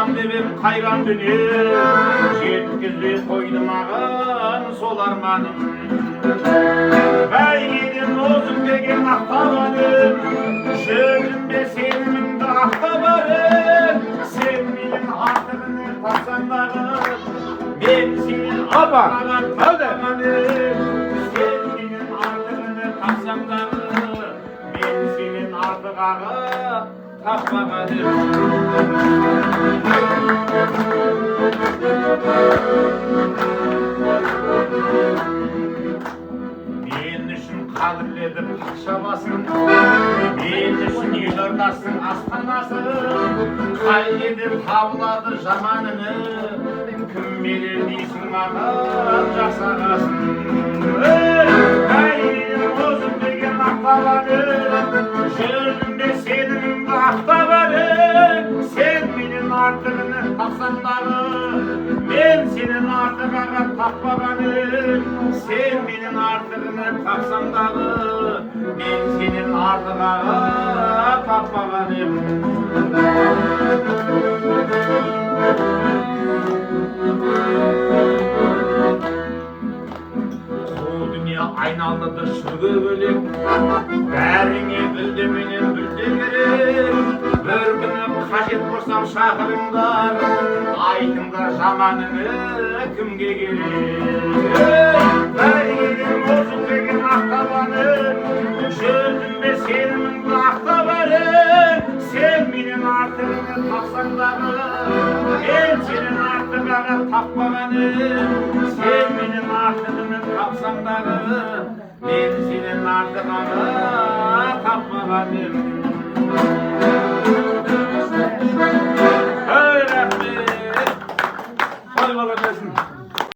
табам деп қайран дүние, жеткізбей қойды маған сол арманым. Бәйгеден озып деген ақтабаным, жүрдім бе сеніміңді ақтабарым. Сен менің артығыны тапсаң дағы, мен сенің артығыны тапсаманым. Сен менің артығыны тапсаң дағы, мен сенің артығағы таппағаным. Мен үшін қадірледі патша басын, мен үшін елордасың астанасын. Қай жерден табылады жаманını, кім берер дейсің маған жасағасын. Бәйгеден озып деген ақтабаным, жүрдім бе сеніміңді ақтабарым. Сен менен артығыны тапсаң дағы, мен сенен артығаға таппағаным. Сен менен артығыны тапсаң дағы, мен сенен артығаға таппағаным. Айналды шүрге бөлек, бәріңе бүлде менен бүлде керек. Бір күні қажет болсам шақырыңдар, айтыңдар жаманыңы кімге керек. Бәйгеден озып деген ақтабаным, жүрдім бе сеніміңді ақтабарым. Сен менен артығыны тапсаң дағы, мен сенен артығаға таппағаным. Сен менен артығыны тапсаң дағы, мен сенен артығаға таппағаным.